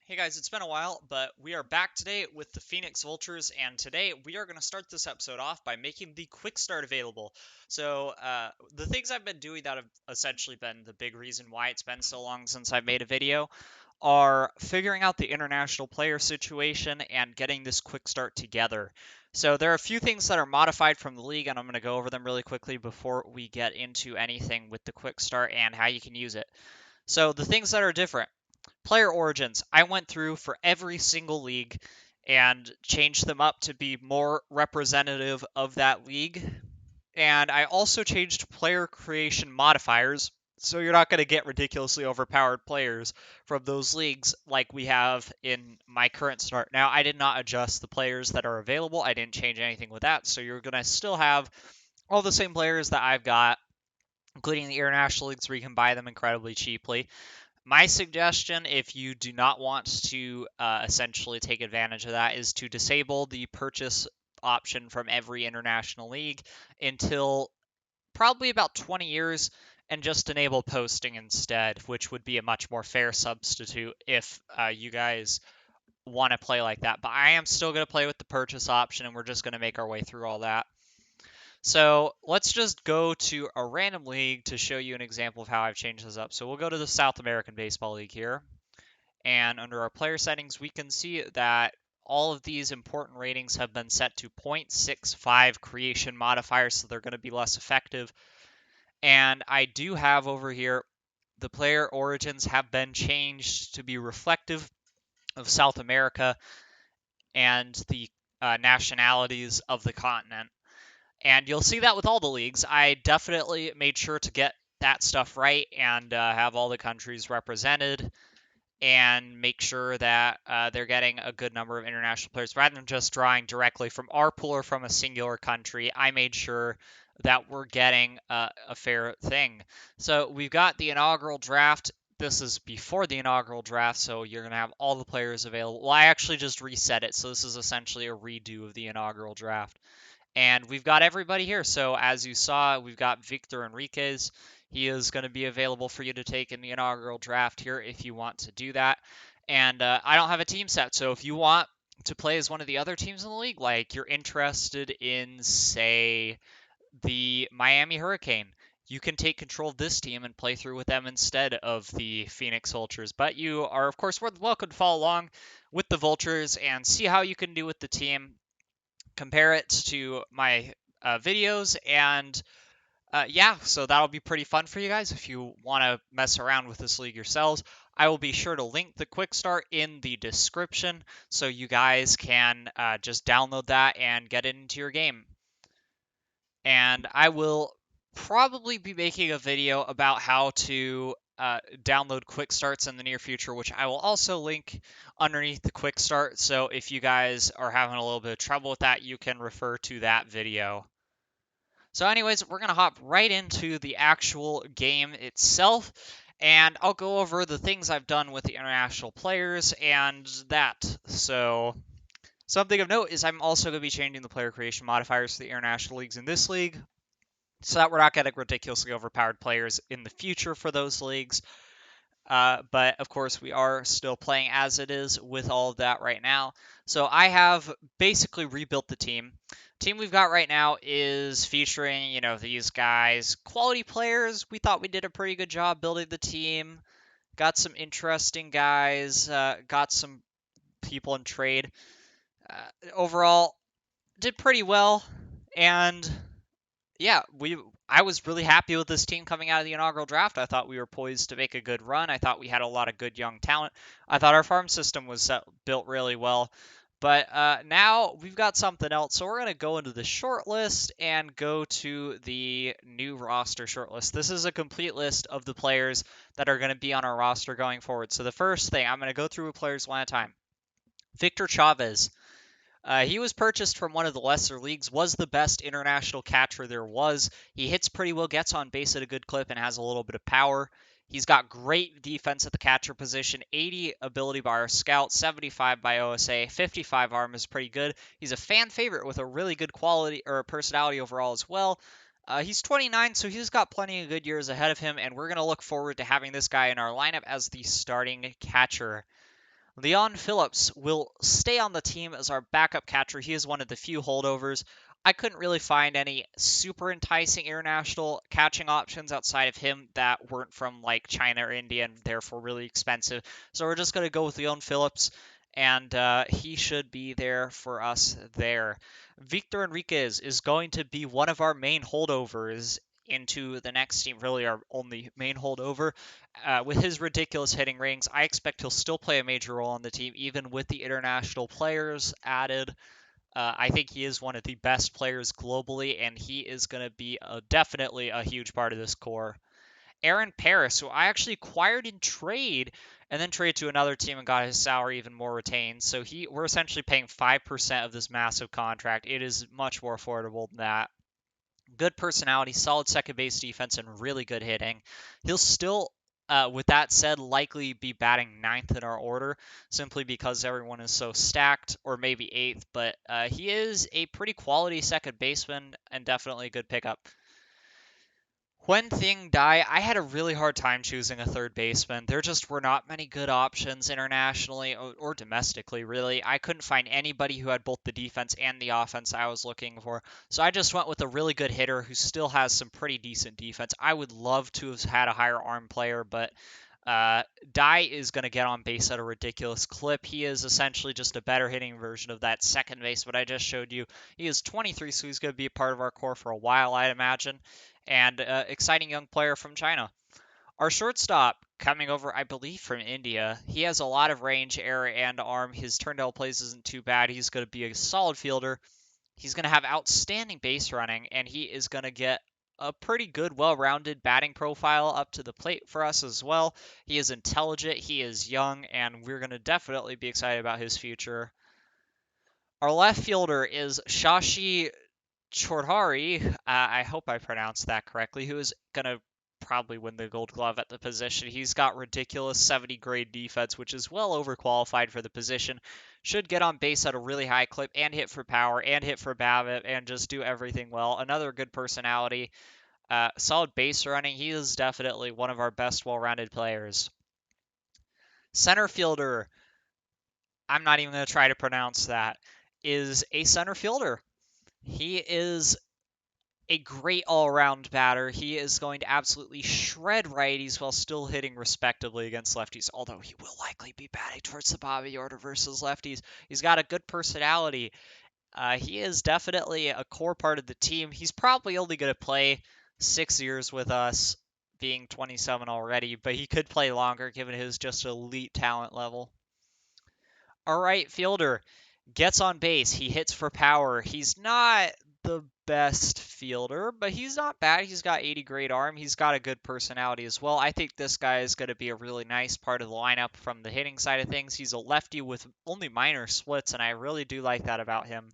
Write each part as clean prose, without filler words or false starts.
Hey guys, it's been a while, but we are back today with the Phoenix Vultures, and today we are going to start this episode off by making the quick start available. The things I've been doing that have essentially been the big reason why it's been so long since I've made a video are figuring out the international player situation and getting this quick start together. So there are a few things that are modified from the league, and I'm going to go over them really quickly before we get into anything with the quick start and how you can use it. So the things that are different. Player origins. I went through for every single league and changed them up to be more representative of that league. And I also changed player creation modifiers, so you're not going to get ridiculously overpowered players from those leagues like we have in my current start. Now, I did not adjust the players that are available. I didn't change anything with that, so you're going to still have all the same players that I've got, including the international leagues where you can buy them incredibly cheaply. My suggestion, if you do not want to essentially take advantage of that, is to disable the purchase option from every international league until probably about 20 years and just enable posting instead, which would be a much more fair substitute if you guys want to play like that. But I am still going to play with the purchase option, and we're just going to make our way through all that. So let's just go to a random league to show you an example of how I've changed this up. So we'll go to the South American Baseball League here. And under our player settings, we can see that all of these important ratings have been set to 0.65 creation modifiers, so they're going to be less effective. And I do have over here, the player origins have been changed to be reflective of South America and the nationalities of the continent. And you'll see that with all the leagues. I definitely made sure to get that stuff right and have all the countries represented and make sure that they're getting a good number of international players rather than just drawing directly from our pool or from a singular country. I made sure that we're getting a fair thing. So we've got the inaugural draft. This is before the inaugural draft, so you're going to have all the players available. Well, I actually just reset it, so this is essentially a redo of the inaugural draft. And we've got everybody here. So as you saw, we've got Victor Enriquez. He is going to be available for you to take in the inaugural draft here if you want to do that. And I don't have a team set, so if you want to play as one of the other teams in the league, like you're interested in, say, the Miami Hurricane, you can take control of this team and play through with them instead of the Phoenix Vultures. But you are, of course, welcome to follow along with the Vultures and see how you can do with the team, compare it to my videos, and yeah, so that'll be pretty fun for you guys if you want to mess around with this league yourselves. I will be sure to link the quick start in the description so you guys can just download that and get it into your game. And I will probably be making a video about how to download quick starts in the near future, which I will also link underneath the quick start. So if you guys are having a little bit of trouble with that, you can refer to that video. So anyways, we're going to hop right into the actual game itself, and I'll go over the things I've done with the international players and that. So something of note is I'm also going to be changing the player creation modifiers for the international leagues in this league, so that we're not getting ridiculously overpowered players in the future for those leagues. But of course, we are still playing as it is with all of that right now. So I have basically rebuilt the team. Team we've got right now is featuring, these guys, quality players. We thought we did a pretty good job building the team. Got some interesting guys. Got some people in trade. Overall, did pretty well. And yeah, I was really happy with this team coming out of the inaugural draft. I thought we were poised to make a good run. I thought we had a lot of good young talent. I thought our farm system was built really well. But now we've got something else. So we're going to go into the short list and go to the new roster short list. This is a complete list of the players that are going to be on our roster going forward. So the first thing, I'm going to go through players one at a time. Victor Chavez. He was purchased from one of the lesser leagues, was the best international catcher there was. He hits pretty well, gets on base at a good clip, and has a little bit of power. He's got great defense at the catcher position, 80 ability by our scout, 75 by OSA, 55 arm is pretty good. He's a fan favorite with a really good quality or personality overall as well. He's 29, so he's got plenty of good years ahead of him, and we're going to look forward to having this guy in our lineup as the starting catcher. Leon Phillips will stay on the team as our backup catcher. He is one of the few holdovers. I couldn't really find any super enticing international catching options outside of him that weren't from like China or India and therefore really expensive. So we're just going to go with Leon Phillips, and he should be there for us there. Victor Enriquez is going to be one of our main holdovers into the next team, really our only main holdover. With his ridiculous hitting ratings, I expect he'll still play a major role on the team, even with the international players added. I think he is one of the best players globally, and he is going to be definitely a huge part of this core. Aaron Paris, who I actually acquired in trade and then traded to another team and got his salary even more retained. So we're essentially paying 5% of this massive contract. It is much more affordable than that. Good personality, solid second base defense, and really good hitting. He'll still, with that said, likely be batting ninth in our order simply because everyone is so stacked, or maybe eighth. But he is a pretty quality second baseman and definitely a good pickup. When Thing Dai, I had a really hard time choosing a third baseman. There just were not many good options internationally or domestically, really. I couldn't find anybody who had both the defense and the offense I was looking for. So I just went with a really good hitter who still has some pretty decent defense. I would love to have had a higher arm player, but Dai is going to get on base at a ridiculous clip. He is essentially just a better hitting version of that second base, what I just showed you. He is 23, so he's going to be a part of our core for a while, I'd imagine, and exciting young player from China. Our shortstop, coming over, I believe, from India, he has a lot of range, air, and arm. His turn down plays isn't too bad. He's going to be a solid fielder. He's going to have outstanding base running, and he is going to get a pretty good, well-rounded batting profile up to the plate for us as well. He is intelligent, he is young, and we're going to definitely be excited about his future. Our left fielder is Shashi Choudhury, I hope I pronounced that correctly, who is going to probably win the gold glove at the position. He's got ridiculous 70 grade defense, which is well overqualified for the position. Should get on base at a really high clip and hit for power and hit for BABIP and just do everything well. Another good personality, solid base running. He is definitely one of our best well-rounded players. Center fielder, I'm not even going to try to pronounce that, is a center fielder. He is a great all-around batter. He is going to absolutely shred righties while still hitting respectably against lefties, although he will likely be batting towards the Bobby order versus lefties. He's got a good personality. He is definitely a core part of the team. He's probably only going to play 6 years with us, being 27 already, but he could play longer given his just elite talent level. All right, fielder gets on base. He hits for power. He's not the best fielder, but he's not bad. He's got 80 grade arm. He's got a good personality as well. I think this guy is going to be a really nice part of the lineup from the hitting side of things. He's a lefty with only minor splits, and I really do like that about him.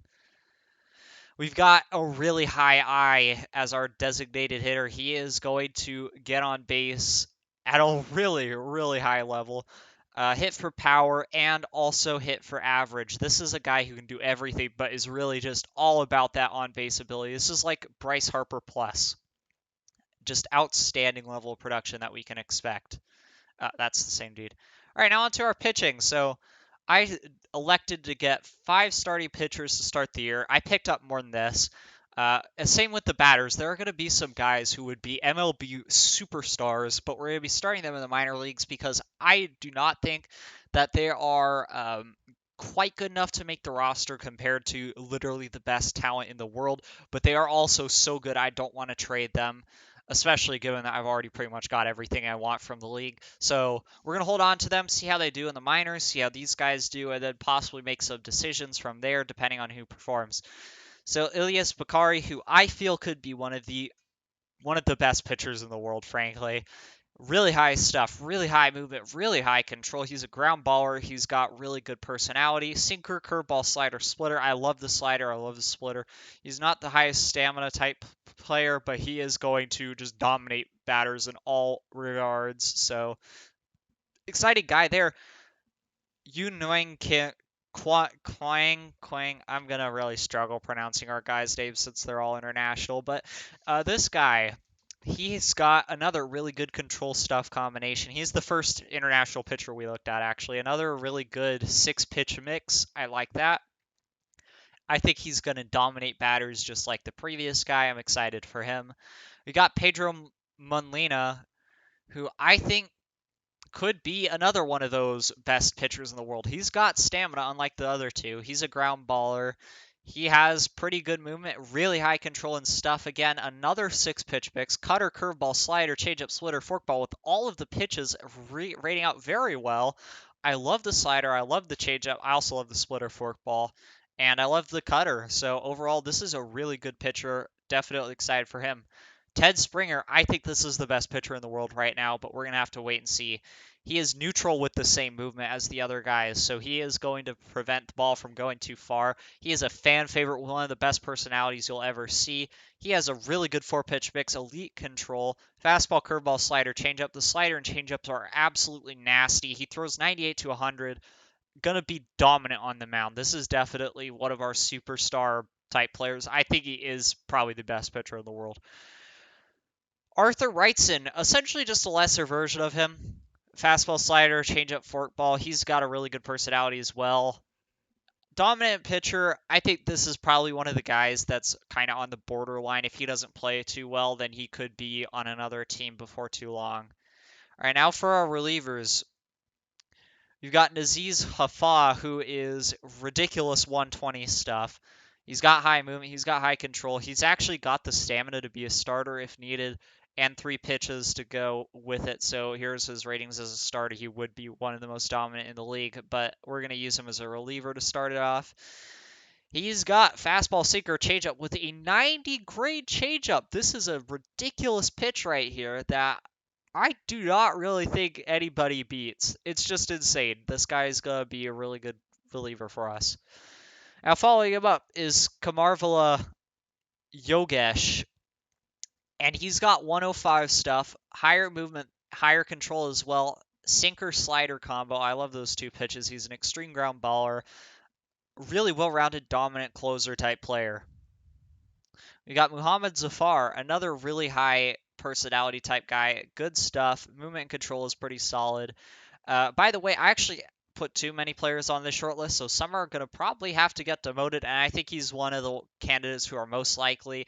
We've got a really high eye as our designated hitter. He is going to get on base at a really, really high level. Hit for power and also hit for average. This is a guy who can do everything, but is really just all about that on base ability. This is like Bryce Harper plus. Just outstanding level of production that we can expect. That's the same dude. All right, now on to our pitching. So I elected to get 5 starting pitchers to start the year. I picked up more than this. Same with the batters. There are going to be some guys who would be MLB superstars, but we're going to be starting them in the minor leagues because I do not think that they are quite good enough to make the roster compared to literally the best talent in the world, but they are also so good I don't want to trade them, especially given that I've already pretty much got everything I want from the league. So we're going to hold on to them, see how they do in the minors, see how these guys do, and then possibly make some decisions from there depending on who performs. So Ilyas Bakari, who I feel could be one of the best pitchers in the world, frankly. Really high stuff, really high movement, really high control. He's a ground baller. He's got really good personality. Sinker, curveball, slider, splitter. I love the slider. I love the splitter. He's not the highest stamina type player, but he is going to just dominate batters in all regards. So, exciting guy there. Yu Nguyen Quang. I'm gonna really struggle pronouncing our guys' names since they're all international. But this guy, He's got another really good control stuff combination. He's the first international pitcher we looked at, actually. Another really good 6-pitch mix. I like that. I think he's going to dominate batters just like the previous guy. I'm excited for him. We got Pedro Munlina, who I think could be another one of those best pitchers in the world. He's got stamina, unlike the other two. He's a ground baller. He has pretty good movement, really high control and stuff. Again, another 6-pitch mix: cutter, curveball, slider, changeup, splitter, forkball, with all of the pitches rating out very well. I love the slider. I love the changeup. I also love the splitter, forkball, and I love the cutter. So overall, this is a really good pitcher. Definitely excited for him. Ted Springer, I think this is the best pitcher in the world right now, but we're going to have to wait and see. He is neutral with the same movement as the other guys, so he is going to prevent the ball from going too far. He is a fan favorite, one of the best personalities you'll ever see. He has a really good 4-pitch mix, elite control, fastball, curveball, slider, changeup. The slider and changeups are absolutely nasty. He throws 98 to 100, gonna be dominant on the mound. This is definitely one of our superstar type players. I think he is probably the best pitcher in the world. Arthur Wrightson, essentially just a lesser version of him. Fastball, slider, changeup, forkball. He's got a really good personality as well. Dominant pitcher. I think this is probably one of the guys that's kind of on the borderline. If he doesn't play too well, then he could be on another team before too long. All right, now for our relievers. You've got Naziz Hafa, who is ridiculous 120 stuff. He's got high movement. He's got high control. He's actually got the stamina to be a starter if needed, and 3 pitches to go with it. So here's his ratings as a starter. He would be one of the most dominant in the league, but we're going to use him as a reliever to start it off. He's got fastball, sinker, changeup with a 90 grade changeup. This is a ridiculous pitch right here that I do not really think anybody beats. It's just insane. This guy's going to be a really good reliever for us. Now, following him up is Kamarvala Yogesh, and he's got 105 stuff, higher movement, higher control as well, sinker slider combo. I love those 2 pitches. He's an extreme ground baller, really well-rounded, dominant closer type player. We got Muhammad Zafar, another really high personality type guy. Good stuff. Movement and control is pretty solid. By the way, I actually put too many players on this short list, so some are going to probably have to get demoted, and I think he's one of the candidates who are most likely.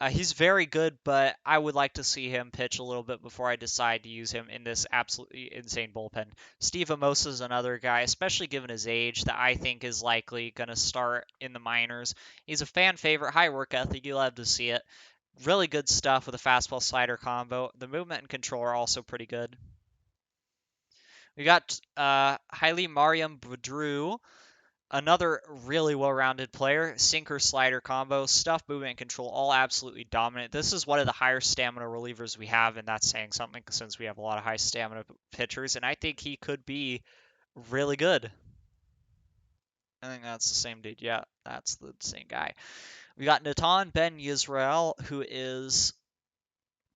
He's very good, but I would like to see him pitch a little bit before I decide to use him in this absolutely insane bullpen. Steve Amosa is another guy, especially given his age, that I think is likely going to start in the minors. He's a fan favorite, high work ethic. You love to see it. Really good stuff with a fastball slider combo. The movement and control are also pretty good. We got Haile Mariam Badru, another really well-rounded player. Sinker slider combo, stuff, movement, and control, all absolutely dominant. This is one of the higher stamina relievers we have, and that's saying something since we have a lot of high stamina pitchers, and I think he could be really good. I think that's the same dude. Yeah, that's the same guy. We got Natan Ben Yisrael, who is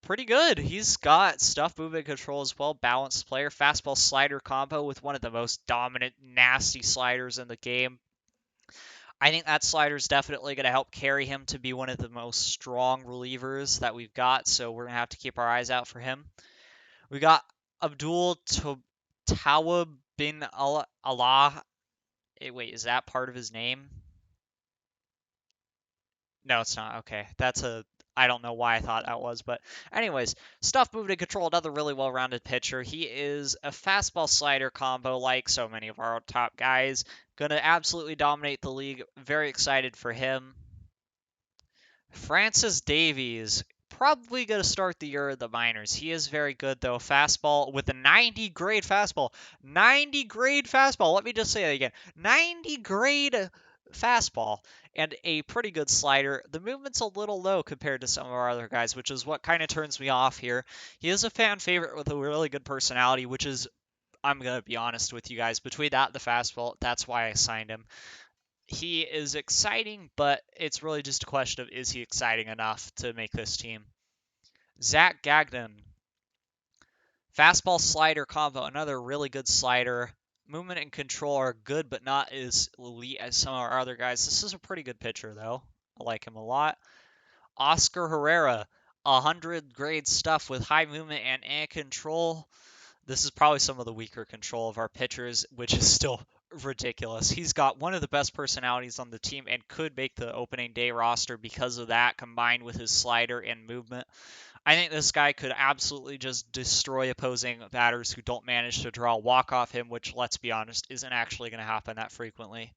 pretty good. He's got stuff, movement control as well, balanced player, fastball slider combo with one of the most dominant, nasty sliders in the game. I think that slider is definitely going to help carry him to be one of the most strong relievers that we've got, so we're going to have to keep our eyes out for him. We got Abdul Tawab bin Allah. Wait, is that part of his name? No, it's not. Okay, I don't know why I thought that was, but anyways, stuff, movement, and control, another really well-rounded pitcher. He is a fastball slider combo like so many of our top guys. Gonna absolutely dominate the league. Very excited for him. Francis Davies, probably going to start the year in the minors. He is very good, though. Fastball with a 90 grade fastball. 90 grade fastball. Let me just say that again. 90 grade fastball and a pretty good slider. The movement's a little low compared to some of our other guys, which is what kind of turns me off here. He is a fan favorite with a really good personality, which is, I'm going to be honest with you guys, between that and the fastball, that's why I signed him. He is exciting, but it's really just a question of, is he exciting enough to make this team? Zach Gagnon. Fastball slider combo, another really good slider. Movement and control are good, but not as elite as some of our other guys. This is a pretty good pitcher, though. I like him a lot. Oscar Herrera, 100 grade stuff with high movement and air control. This is probably some of the weaker control of our pitchers, which is still ridiculous. He's got one of the best personalities on the team and could make the opening day roster because of that, combined with his slider and movement. I think this guy could absolutely just destroy opposing batters who don't manage to draw a walk off him, which, let's be honest, isn't actually going to happen that frequently.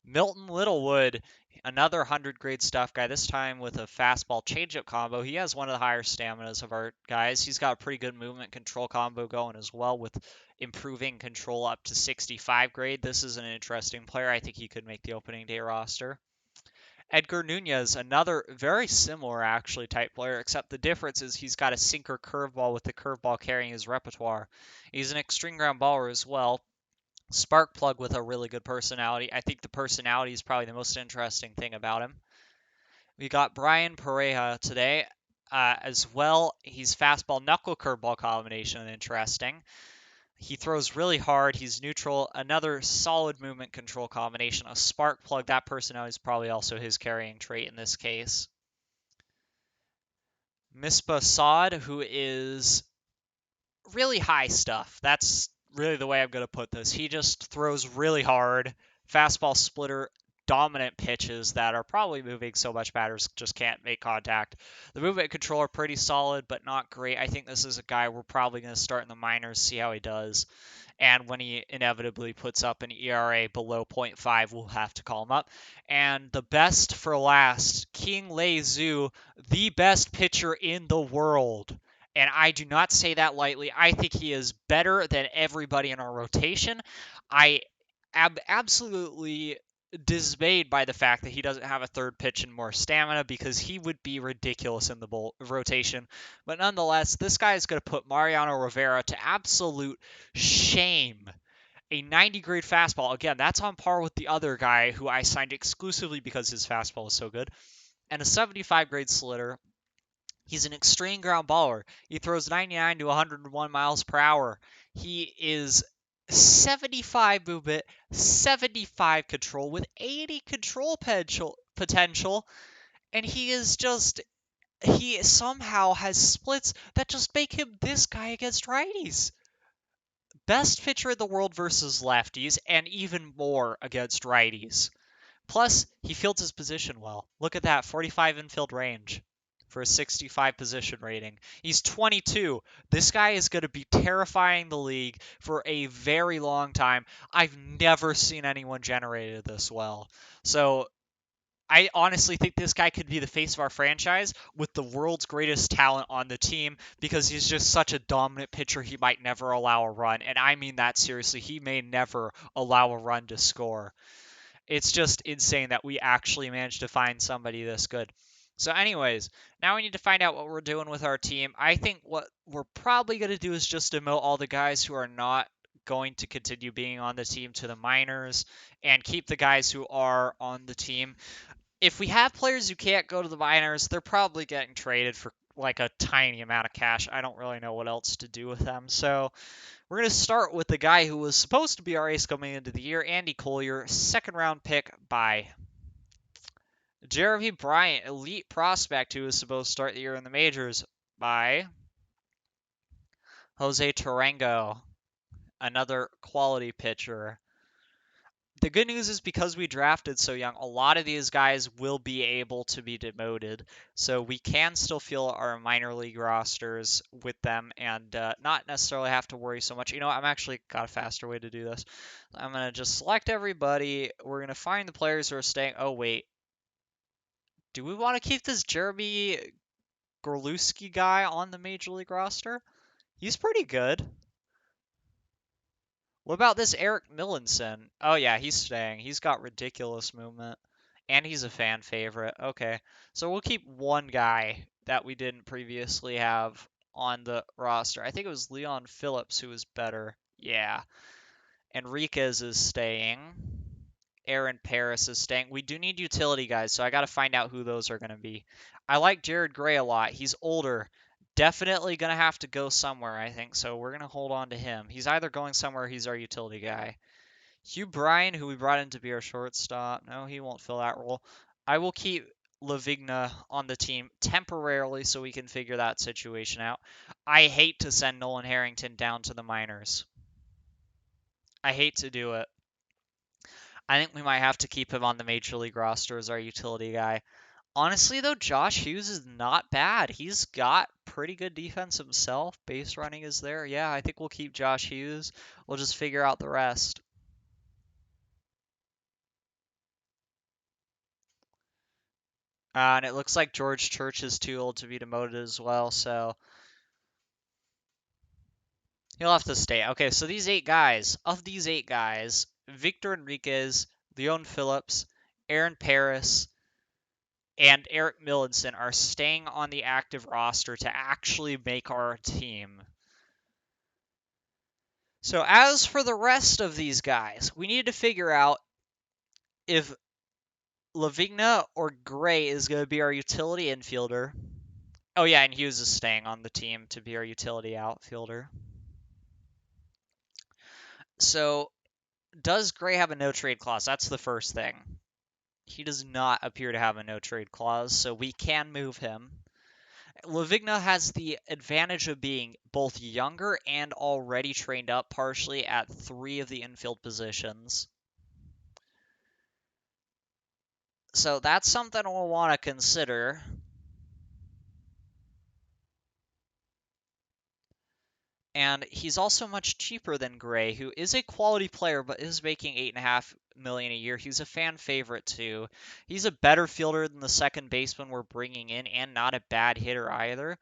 Milton Littlewood, another 100 grade stuff guy, this time with a fastball changeup combo. He has one of the higher staminas of our guys. He's got a pretty good movement control combo going as well, with improving control up to 65 grade. This is an interesting player. I think he could make the opening day roster. Edgar Nunez, another very similar actually type player, except the difference is he's got a sinker curveball with the curveball carrying his repertoire. He's an extreme ground baller as well. Spark plug with a really good personality. I think the personality is probably the most interesting thing about him. We got Brian Pareja today as well. He's fastball knuckle curveball combination, interesting. He throws really hard. He's neutral. Another solid movement control combination. A spark plug. That personality is probably also his carrying trait in this case. Misbah Saad, who is really high stuff. That's really the way I'm going to put this. He just throws really hard, fastball splitter, dominant pitches that are probably moving so much batters just can't make contact. The movement control are pretty solid, but not great. I think this is a guy we're probably going to start in the minors, see how he does. And when he inevitably puts up an ERA below 0.5, we'll have to call him up. And the best for last, King Lei Zhu, the best pitcher in the world. And I do not say that lightly. I think he is better than everybody in our rotation. I am absolutely dismayed by the fact that he doesn't have a third pitch and more stamina, because he would be ridiculous in the rotation. But nonetheless, this guy is going to put Mariano Rivera to absolute shame. A 90 grade fastball. Again, that's on par with the other guy who I signed exclusively because his fastball is so good. And a 75 grade slitter. He's an extreme ground baller. He throws 99 to 101 miles per hour. He is 75 movement, 75 control with 80 control potential, and he somehow has splits that just make him this guy against righties. Best pitcher in the world versus lefties, and even more against righties. Plus, he fields his position well. Look at that, 45 infield range for a 65 position rating. He's 22. This guy is going to be terrifying the league for a very long time. I've never seen anyone generated this well. So I honestly think this guy could be the face of our franchise with the world's greatest talent on the team, because he's just such a dominant pitcher. He might never allow a run. And I mean that seriously. He may never allow a run to score. It's just insane that we actually managed to find somebody this good. So anyways, now we need to find out what we're doing with our team. I think what we're probably going to do is just demote all the guys who are not going to continue being on the team to the minors, and keep the guys who are on the team. If we have players who can't go to the minors, they're probably getting traded for like a tiny amount of cash. I don't really know what else to do with them. So we're going to start with the guy who was supposed to be our ace coming into the year, Andy Collier, second round pick by Jeremy Bryant, elite prospect who was supposed to start the year in the majors by Jose Tarango, another quality pitcher. The good news is, because we drafted so young, a lot of these guys will be able to be demoted. So we can still fill our minor league rosters with them and not necessarily have to worry so much. You know, I'm actually got a faster way to do this. I'm going to just select everybody. We're going to find the players who are staying. Oh, wait. Do we want to keep this Jeremy Gorlewski guy on the major league roster? He's pretty good. What about this Eric Millinson? Oh yeah, he's staying. He's got ridiculous movement. And he's a fan favorite. Okay. So we'll keep one guy that we didn't previously have on the roster. I think it was Leon Phillips who was better. Yeah. Enriquez is staying. Aaron Paris is staying. We do need utility guys, so I got to find out who those are going to be. I like Jared Gray a lot. He's older. Definitely going to have to go somewhere, I think, so we're going to hold on to him. He's either going somewhere or he's our utility guy. Hugh Bryan, who we brought in to be our shortstop. No, he won't fill that role. I will keep Lavigna on the team temporarily so we can figure that situation out. I hate to send Nolan Harrington down to the minors. I hate to do it. I think we might have to keep him on the major league roster as our utility guy. Honestly, though, Josh Hughes is not bad. He's got pretty good defense himself. Base running is there. Yeah, I think we'll keep Josh Hughes. We'll just figure out the rest. And it looks like George Church is too old to be demoted as well, so he'll have to stay. Okay, so of these 8 guys, Victor Enriquez, Leon Phillips, Aaron Paris, and Eric Millinson are staying on the active roster to actually make our team. So as for the rest of these guys, we need to figure out if Lavigna or Gray is going to be our utility infielder. Oh yeah, and Hughes is staying on the team to be our utility outfielder. So does Gray have a no trade clause? That's the first thing. He does not appear to have a no trade clause, so we can move him. Lavigna has the advantage of being both younger and already trained up partially at 3 of the infield positions. So that's something we'll want to consider. And he's also much cheaper than Gray, who is a quality player but is making $8.5 million a year. He's a fan favorite too. He's a better fielder than the second baseman we're bringing in, and not a bad hitter either.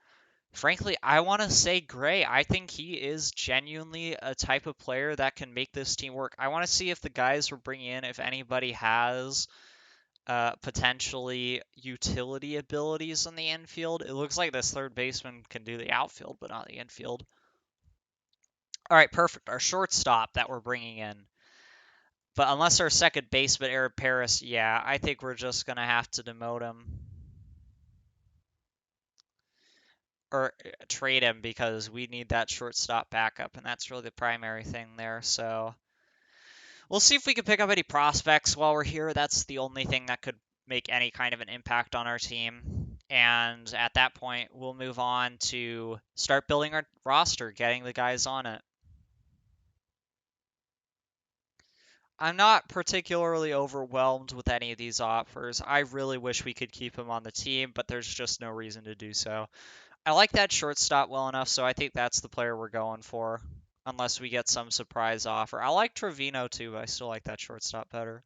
Frankly, I want to say Gray. I think he is genuinely a type of player that can make this team work. I want to see if the guys we're bringing in, if anybody has potentially utility abilities in the infield. It looks like this third baseman can do the outfield, but not the infield. All right, perfect. Our shortstop that we're bringing in. But unless our second baseman, Eric Paris, yeah, I think we're just going to have to demote him. Or trade him because we need that shortstop backup, and that's really the primary thing there. So we'll see if we can pick up any prospects while we're here. That's the only thing that could make any kind of an impact on our team. And at that point, we'll move on to start building our roster, getting the guys on it. I'm not particularly overwhelmed with any of these offers. I really wish we could keep him on the team, but there's just no reason to do so. I like that shortstop well enough, so I think that's the player we're going for, unless we get some surprise offer. I like Trevino too, but I still like that shortstop better.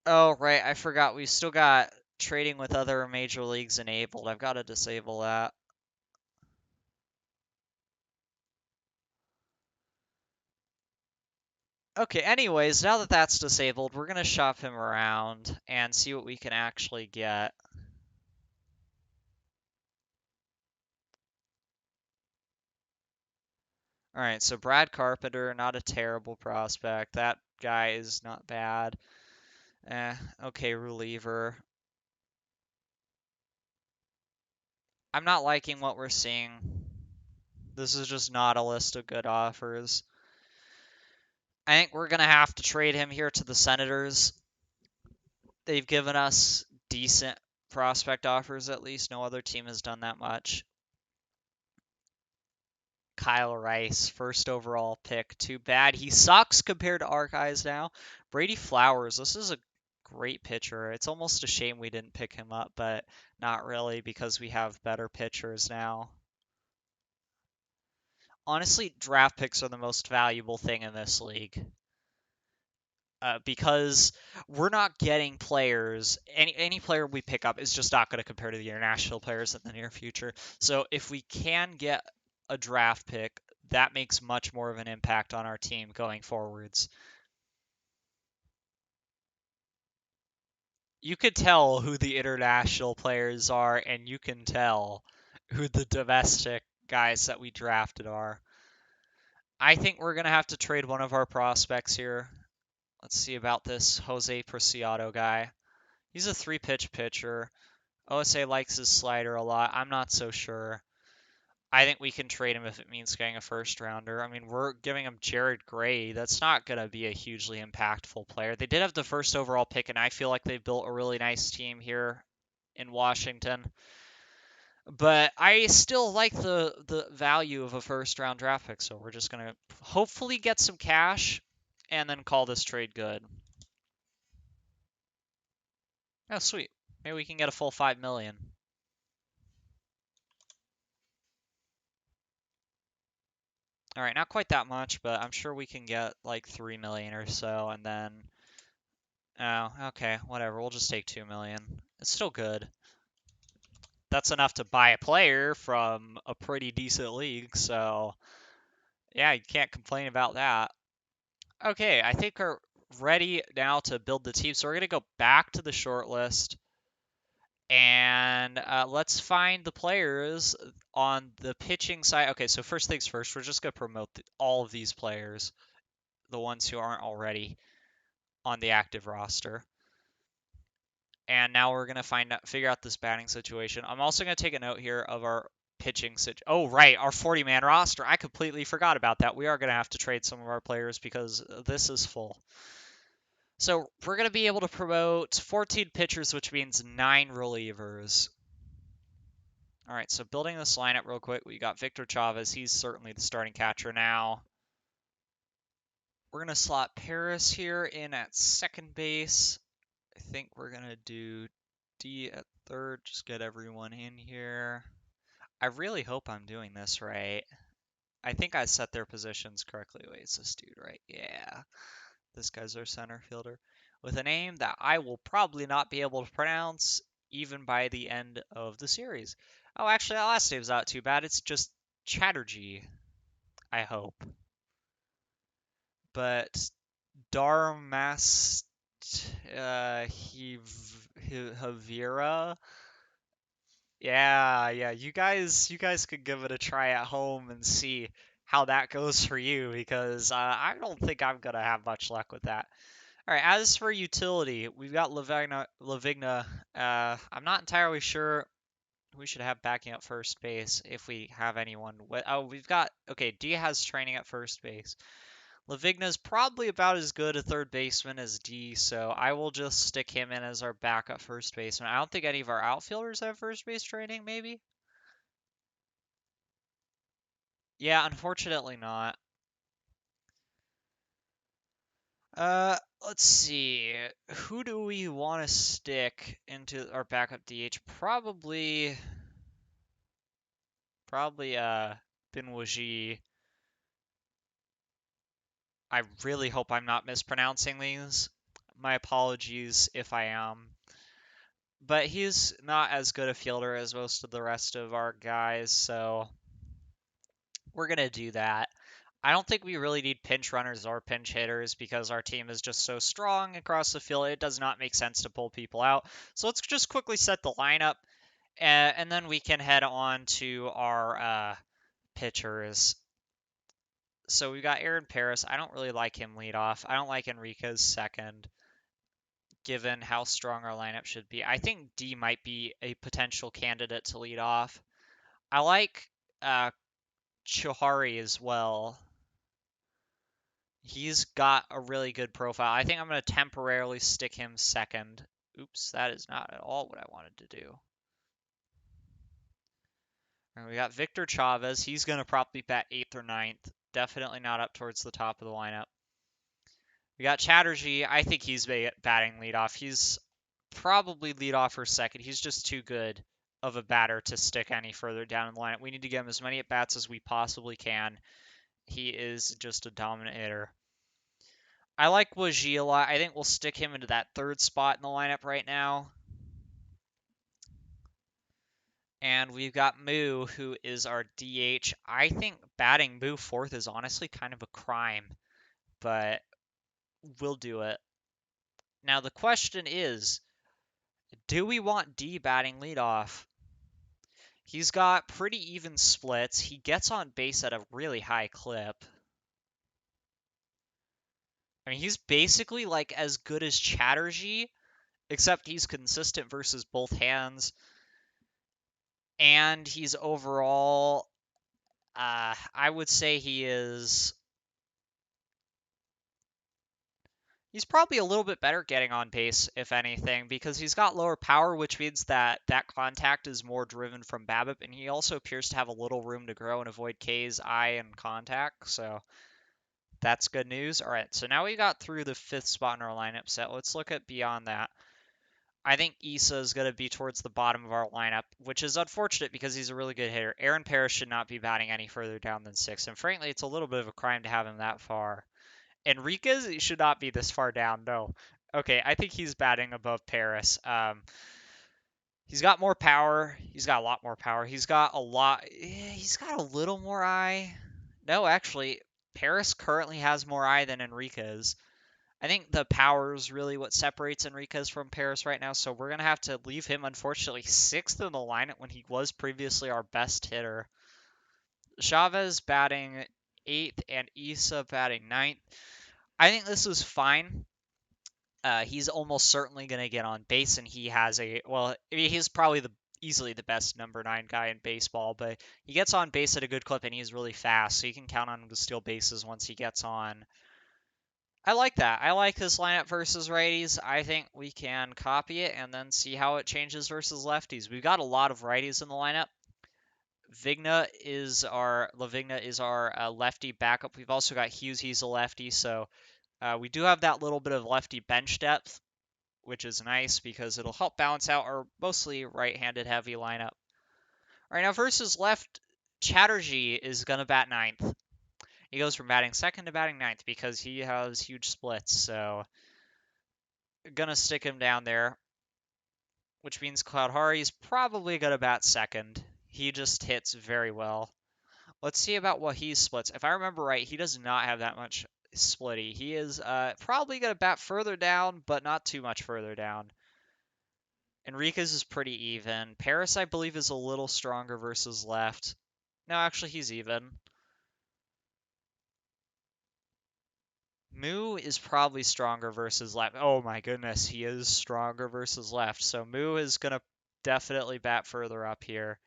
Oh, right, I forgot. We still got trading with other major leagues enabled. I've got to disable that. Okay, anyways, now that that's disabled, we're going to shop him around and see what we can actually get. All right, so Brad Carpenter, not a terrible prospect. That guy is not bad. Okay, reliever. I'm not liking what we're seeing. This is just not a list of good offers. I think we're going to have to trade him here to the Senators. They've given us decent prospect offers, at least. No other team has done that much. Kyle Rice, first overall pick. Too bad. He sucks compared to our guys now. Brady Flowers, this is a great pitcher. It's almost a shame we didn't pick him up, but not really because we have better pitchers now. Honestly, draft picks are the most valuable thing in this league. Because we're not getting players. Any player we pick up is just not going to compare to the international players in the near future. So if we can get a draft pick, that makes much more of an impact on our team going forwards. You could tell who the international players are, and you can tell who the domestic guys that we drafted are. I think we're going to have to trade one of our prospects here. Let's see about this Jose Preciado guy. He's a 3-pitch pitcher. OSA likes his slider a lot. I'm not so sure. I think we can trade him if it means getting a first rounder. I mean, we're giving him Jared Gray. That's not going to be a hugely impactful player. They did have the first overall pick, and I feel like they've built a really nice team here in Washington. But I still like the value of a first round draft pick, so we're just going to hopefully get some cash and then call this trade good. Oh, sweet. Maybe we can get a full 5 million. All right, not quite that much, but I'm sure we can get like 3 million or so, and then oh, okay, whatever. We'll just take 2 million. It's still good. That's enough to buy a player from a pretty decent league, so yeah, you can't complain about that. Okay, I think we're ready now to build the team. So we're gonna go back to the short list and let's find the players on the pitching side. Okay, so first things first, we're just gonna promote all of these players, the ones who aren't already on the active roster. And now we're gonna figure out this batting situation. I'm also gonna take a note here of our pitching situation. Oh, right, our 40-man roster. I completely forgot about that. We are gonna have to trade some of our players because this is full. So we're gonna be able to promote 14 pitchers, which means 9 relievers. All right, so building this lineup real quick, we got Victor Chavez. He's certainly the starting catcher now. We're gonna slot Paris here in at second base. I think we're gonna do D at third, just get everyone in here. I really hope I'm doing this right. I think I set their positions correctly. Wait, it's this dude, right? Yeah. This guy's our center fielder. With a name that I will probably not be able to pronounce even by the end of the series. Oh, actually, that last name's not too bad. It's just Chatterjee, I hope. But Darmast Havira. Yeah, you guys could give it a try at home and see how that goes for you because I don't think I'm gonna have much luck with that. All right, as for utility, we've got Lavigna. I'm not entirely sure who we should have backing up first base if we have anyone. Oh, we've got okay. D has training at first base. Lavigna's probably about as good a third baseman as D, so I will just stick him in as our backup first baseman. I don't think any of our outfielders have first base training, maybe? Yeah, unfortunately not. Let's see. Who do we want to stick into our backup DH? Probably Binwaji. I really hope I'm not mispronouncing these. My apologies if I am. But he's not as good a fielder as most of the rest of our guys, so we're going to do that. I don't think we really need pinch runners or pinch hitters because our team is just so strong across the field. It does not make sense to pull people out. So let's just quickly set the lineup, and then we can head on to our pitchers. So we got Aaron Paris. I don't really like him lead off. I don't like Enriquez second, given how strong our lineup should be. I think D might be a potential candidate to lead off. I like Chohari as well. He's got a really good profile. I think I'm going to temporarily stick him second. Oops, that is not at all what I wanted to do. And we got Victor Chavez. He's going to probably bat 8th or ninth. Definitely not up towards the top of the lineup. We got Chatterjee. I think he's batting leadoff. He's probably leadoff or second. He's just too good of a batter to stick any further down in the lineup. We need to give him as many at-bats as we possibly can. He is just a dominant hitter. I like Wajie a lot. I think we'll stick him into that third spot in the lineup right now. And we've got Moo, who is our DH. I think batting Moo fourth is honestly kind of a crime, but we'll do it. Now the question is, do we want D batting leadoff? He's got pretty even splits. He gets on base at a really high clip. I mean, he's basically like as good as Chatterjee, except he's consistent versus both hands. and he's overall, I would say he's probably a little bit better getting on base, if anything, because he's got lower power, which means that that contact is more driven from BABIP, and he also appears to have a little room to grow and avoid K's, eye, and contact, so that's good news. All right, so now we got through the 5th spot in our lineup set. Let's look at beyond that. I think Issa is going to be towards the bottom of our lineup, which is unfortunate because he's a really good hitter. Aaron Parrish should not be batting any further down than 6, and frankly, it's a little bit of a crime to have him that far. Enriquez should not be this far down, no. Okay, I think he's batting above Paris. He's got more power. He's got a lot more power. He's got a lot. He's got a little more eye. No, actually, Paris currently has more eye than Enriquez. I think the power is really what separates Enriquez from Paris right now, so we're going to have to leave him, unfortunately, 6th in the lineup when he was previously our best hitter. Chavez batting 8th and Issa batting 9th. I think this is fine. He's almost certainly going to get on base, and he has he's probably easily the best number 9 guy in baseball, but he gets on base at a good clip, and he's really fast, so you can count on him to steal bases once he gets on. I like that. I like this lineup versus righties. I think we can copy it and then see how it changes versus lefties. We've got a lot of righties in the lineup. Lavigna is our lefty backup. We've also got Hughes. He's a lefty, so we do have that little bit of lefty bench depth, which is nice because it'll help balance out our mostly right-handed heavy lineup. All right, now versus left, Chatterjee is going to bat 9th. He goes from batting 2nd to batting 9th because he has huge splits, so gonna stick him down there, which means Cloud Hari's probably gonna bat 2nd. He just hits very well. Let's see about what he splits. If I remember right, he does not have that much splitty. He is probably gonna bat further down, but not too much further down. Enriquez is pretty even. Paris, I believe, is a little stronger versus left. No, actually, he's even. Moo is probably stronger versus left. Oh my goodness, he is stronger versus left. So Moo is going to definitely bat further up here.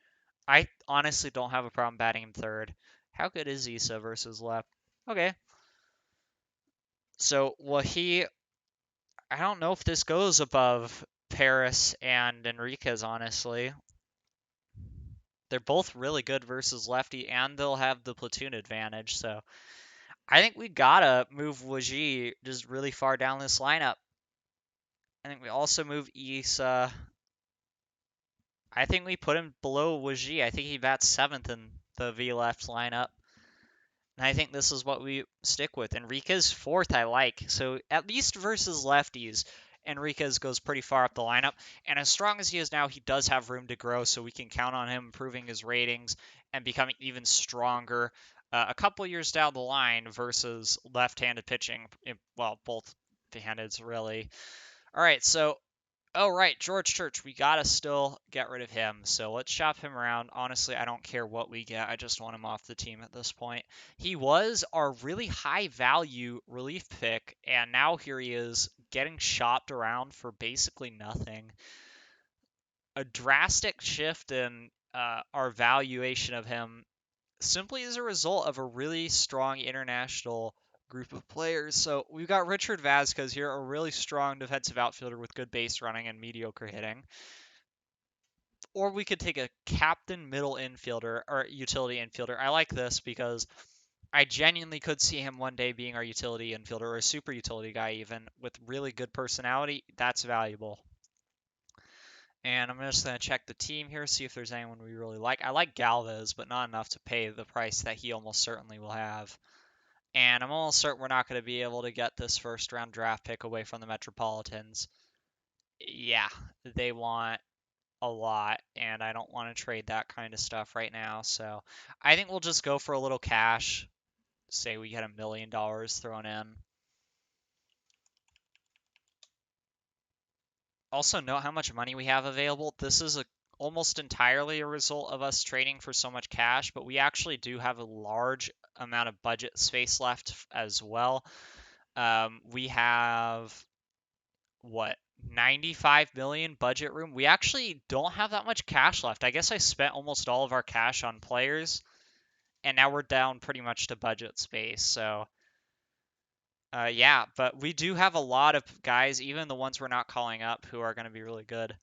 I honestly don't have a problem batting him 3rd. How good is Issa versus left? Okay. So, I don't know if this goes above Paris and Enriquez, honestly. They're both really good versus lefty, and they'll have the platoon advantage, so I think we gotta move Wajee just really far down this lineup. I think we also move Issa. I think we put him below Wajee. I think he bats 7th in the V left lineup. And I think this is what we stick with. Enriquez 4th I like. So at least versus lefties, Enriquez goes pretty far up the lineup. And as strong as he is now, he does have room to grow, so we can count on him improving his ratings and becoming even stronger a couple years down the line versus left-handed pitching. Well, both handeds really. All right, so oh, right, George Church. We gotta still get rid of him. So let's shop him around. Honestly, I don't care what we get. I just want him off the team at this point. He was our really high value relief pick, and now here he is getting shopped around for basically nothing. A drastic shift in our valuation of him simply as a result of a really strong international group of players. So we've got Richard Vasquez here, a really strong defensive outfielder with good base running and mediocre hitting. Or we could take a captain middle infielder or utility infielder. I like this because I genuinely could see him one day being our utility infielder or a super utility guy even with really good personality. That's valuable. And I'm just going to check the team here, see if there's anyone we really like. I like Galvez, but not enough to pay the price that he almost certainly will have. And I'm almost certain we're not going to be able to get this first round draft pick away from the Metropolitans. Yeah, they want a lot, and I don't want to trade that kind of stuff right now. So I think we'll just go for a little cash. Say we get $1 million thrown in. Also note how much money we have available. This is almost entirely a result of us trading for so much cash, but we actually do have a large amount of budget space left as well. We have what, 95 million budget room. We actually don't have that much cash left. I guess I spent almost all of our cash on players, and now we're down pretty much to budget space. So, yeah, but we do have a lot of guys, even the ones we're not calling up, who are going to be really good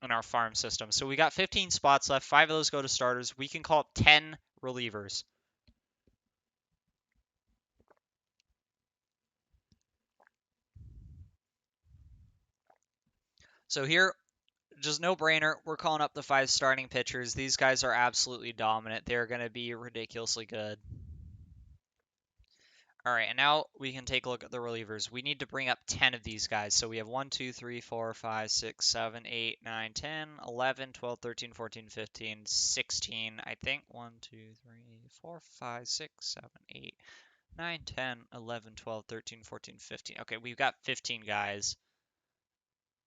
in our farm system. So we got 15 spots left. 5 of those go to starters. We can call up 10 relievers. So here, just no brainer. We're calling up the 5 starting pitchers. These guys are absolutely dominant. They're going to be ridiculously good. All right, and now we can take a look at the relievers. We need to bring up 10 of these guys. So we have 1, 2, 3, 4, 5, 6, 7, 8, 9, 10, 11, 12, 13, 14, 15, 16, I think. 1, 2, 3, 4, 5, 6, 7, 8, 9, 10, 11, 12, 13, 14, 15. Okay, we've got 15 guys.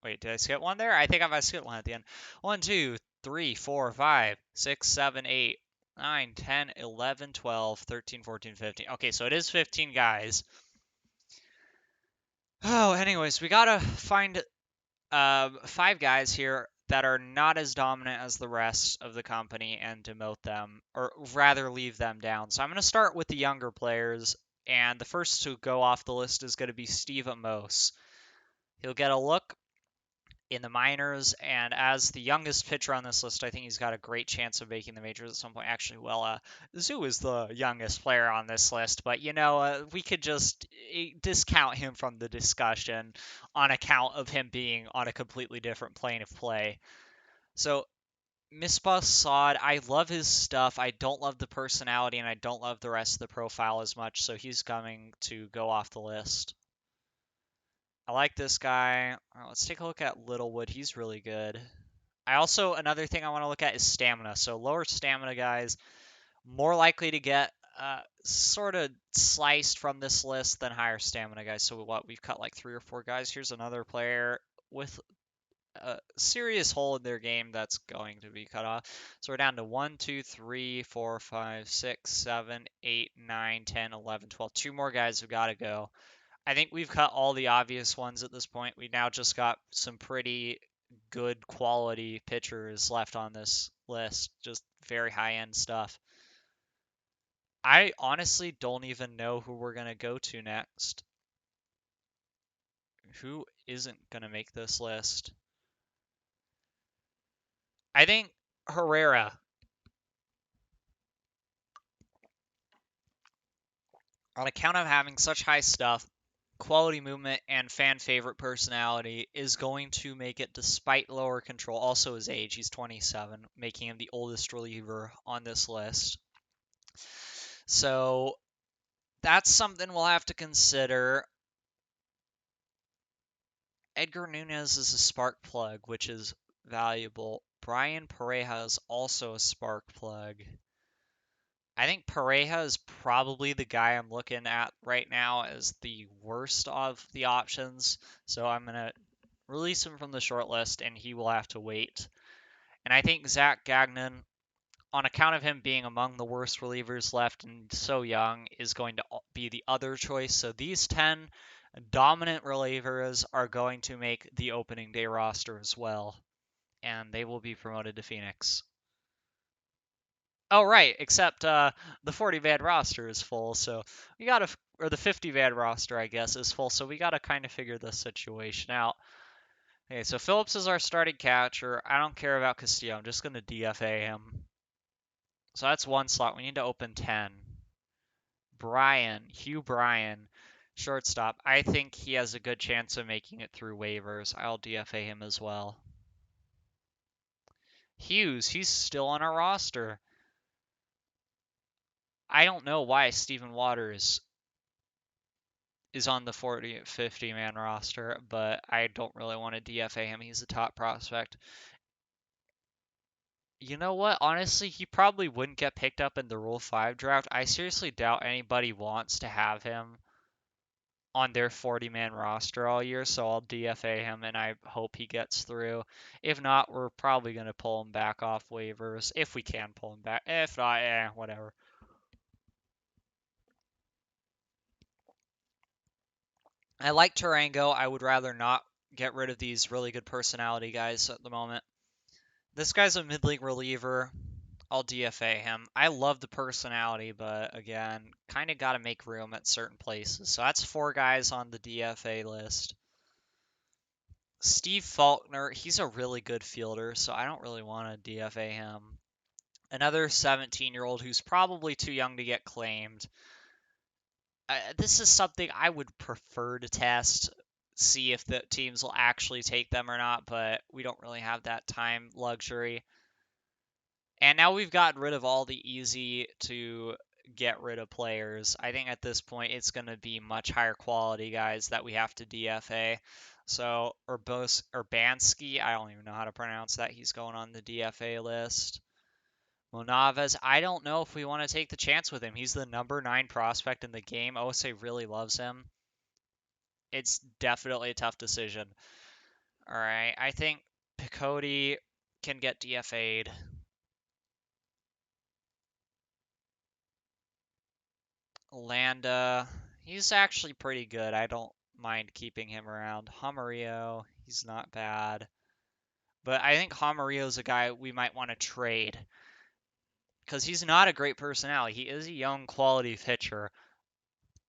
Wait, did I skip one there? I think I might have skipped one at the end. 1, 2, 3, 4, 5, 6, 7, 8, 9, 10, 11, 12, 13, 14, 15. Okay, so it is 15 guys. Oh, anyways, we gotta find 5 guys here that are not as dominant as the rest of the company and demote them, or rather leave them down. So I'm going to start with the younger players, and the first to go off the list is going to be Steve Amos. He'll get a look in the minors, and as the youngest pitcher on this list, I think he's got a great chance of making the majors at some point. Actually, well, Zoo is the youngest player on this list, but we could just discount him from the discussion on account of him being on a completely different plane of play. So Misbah Sod, I love his stuff. I don't love the personality, and I don't love the rest of the profile as much, so he's coming to go off the list. I like this guy. Let's take a look at Littlewood. He's really good. Another thing I want to look at is stamina. So lower stamina guys, more likely to get sort of sliced from this list than higher stamina guys. So what, we've cut like 3 or 4 guys. Here's another player with a serious hole in their game that's going to be cut off. So we're down to 1, 2, 3, 4, 5, 6, 7, 8, 9, 10, 11, 12. 2 more guys have got to go. I think we've cut all the obvious ones at this point. We now just got some pretty good quality pitchers left on this list. Just very high end stuff. I honestly don't even know who we're going to go to next. Who isn't going to make this list? I think Herrera. On account of having such high stuff, quality movement, and fan favorite personality, is going to make it despite lower control. Also his age, he's 27, making him the oldest reliever on this list. So that's something we'll have to consider. Edgar Nunez is a spark plug, which is valuable. Brian Pareja is also a spark plug. I think Pareja is probably the guy I'm looking at right now as the worst of the options. So I'm going to release him from the short list, and he will have to wait. And I think Zach Gagnon, on account of him being among the worst relievers left and so young, is going to be the other choice. So these 10 dominant relievers are going to make the opening day roster as well, and they will be promoted to Phoenix. Oh, right, except the 40-man roster is full, so we gotta, or the 50-man roster, I guess, is full, so we gotta kind of figure this situation out. Okay, so Phillips is our starting catcher. I don't care about Castillo. I'm just gonna DFA him. So that's 1 slot. We need to open 10. Hugh Bryan, shortstop. I think he has a good chance of making it through waivers. I'll DFA him as well. Hughes, he's still on our roster. I don't know why Stephen Waters is on the 50 man roster, but I don't really want to DFA him. He's a top prospect. You know what? Honestly, he probably wouldn't get picked up in the Rule 5 draft. I seriously doubt anybody wants to have him on their 40-man roster all year, so I'll DFA him and I hope he gets through. If not, we're probably going to pull him back off waivers, if we can pull him back. If not, whatever. I like Tarango. I would rather not get rid of these really good personality guys at the moment. This guy's a mid-league reliever. I'll DFA him. I love the personality, but again, kind of got to make room at certain places. So that's 4 guys on the DFA list. Steve Faulkner, he's a really good fielder, so I don't really want to DFA him. Another 17-year-old who's probably too young to get claimed. This is something I would prefer to test, see if the teams will actually take them or not, but we don't really have that time luxury. And now we've gotten rid of all the easy to get rid of players. I think at this point it's going to be much higher quality guys that we have to DFA. So Urbanski, I don't even know how to pronounce that. He's going on the DFA list. Monaves, I don't know if we want to take the chance with him. He's the number 9 prospect in the game. OSA really loves him. It's definitely a tough decision. All right, I think Picote can get DFA'd. Landa, he's actually pretty good. I don't mind keeping him around. Hamarillo, he's not bad. But I think Hamarillo's a guy we might want to trade because he's not a great personality. He is a young quality pitcher,